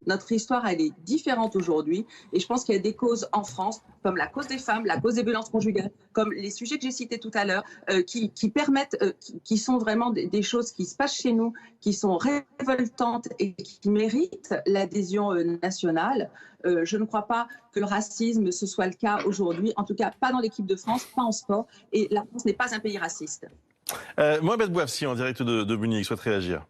Notre histoire, elle est différente aujourd'hui. Et je pense qu'il y a des causes en France, comme la cause des femmes, la cause des violences conjugales, comme les sujets que j'ai cités tout à l'heure, qui permettent, qui sont vraiment des choses qui se passent chez nous, qui sont révoltantes et qui méritent l'adhésion nationale. Je ne crois pas que le racisme, ce soit le cas aujourd'hui, en tout cas pas dans l'équipe de France, pas en sport. Et la France n'est pas un pays raciste. Mohamed Bouafsi, en direct de Munich, souhaite réagir.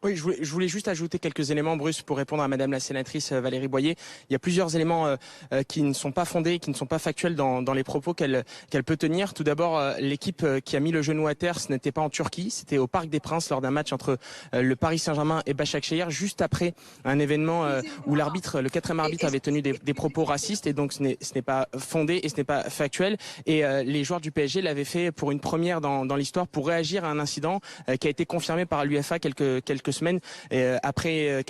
Oui, je voulais juste ajouter quelques éléments, Bruce, pour répondre à Madame la sénatrice Valérie Boyer. Il y a plusieurs éléments qui ne sont pas fondés, qui ne sont pas factuels dans les propos qu'elle peut tenir. Tout d'abord, l'équipe qui a mis le genou à terre, ce n'était pas en Turquie, c'était au Parc des Princes lors d'un match entre le Paris Saint-Germain et Başakşehir, juste après un événement où le quatrième arbitre avait tenu des propos racistes, et donc ce n'est pas fondé et ce n'est pas factuel. Et les joueurs du PSG l'avaient fait pour une première dans l'histoire, pour réagir à un incident qui a été confirmé par l'UEFA quelques semaines après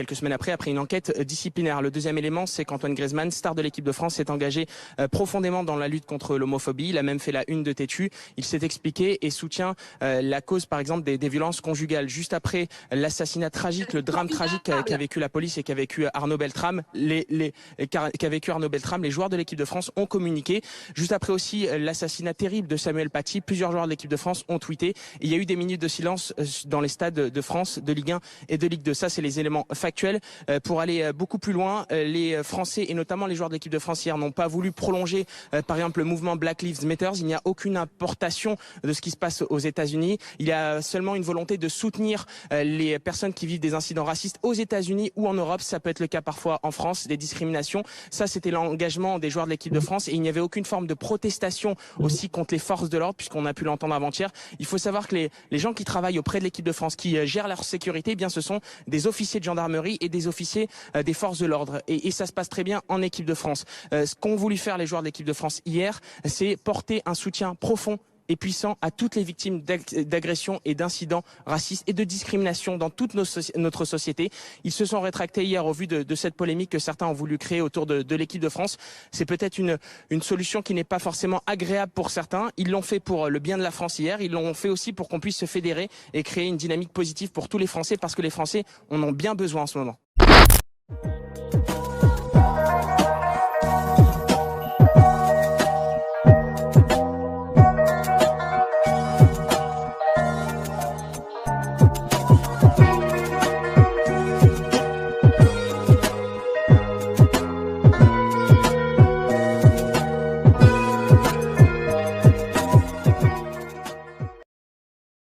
une enquête disciplinaire. Le deuxième élément, c'est qu'Antoine Griezmann, star de l'équipe de France, s'est engagé profondément dans la lutte contre l'homophobie. Il a même fait la une de Tétu. Il s'est expliqué et soutient la cause, par exemple, des violences conjugales. Juste après l'assassinat tragique, le drame tragique qu'a vécu la police et qu'a vécu Arnaud Beltrame, les joueurs de l'équipe de France ont communiqué. Juste après aussi l'assassinat terrible de Samuel Paty, plusieurs joueurs de l'équipe de France ont tweeté. Et il y a eu des minutes de silence dans les stades de France, de Ligue 1 et de Ligue 2. Ça, c'est les éléments factuels. Pour aller beaucoup plus loin, les Français et notamment les joueurs de l'équipe de France hier n'ont pas voulu prolonger, par exemple, le mouvement Black Lives Matter. Il n'y a aucune importation de ce qui se passe aux États-Unis. Il y a seulement une volonté de soutenir les personnes qui vivent des incidents racistes aux États-Unis ou en Europe. Ça peut être le cas parfois en France, des discriminations. Ça, c'était l'engagement des joueurs de l'équipe de France, et il n'y avait aucune forme de protestation aussi contre les forces de l'ordre, puisqu'on a pu l'entendre avant-hier. Il faut savoir que les gens qui travaillent auprès de l'équipe de France, qui gèrent leur sécurité, eh bien, ce sont des officiers de gendarmerie et des officiers des forces de l'ordre. Et ça se passe très bien en équipe de France. Ce qu'ont voulu faire les joueurs de l'équipe de France hier, c'est porter un soutien profond et puissant à toutes les victimes d'agressions et d'incidents racistes et de discrimination dans toute notre société. Ils se sont rétractés hier au vu de cette polémique que certains ont voulu créer autour de l'équipe de France. C'est peut-être une solution qui n'est pas forcément agréable pour certains. Ils l'ont fait pour le bien de la France hier. Ils l'ont fait aussi pour qu'on puisse se fédérer et créer une dynamique positive pour tous les Français, parce que les Français en ont bien besoin en ce moment.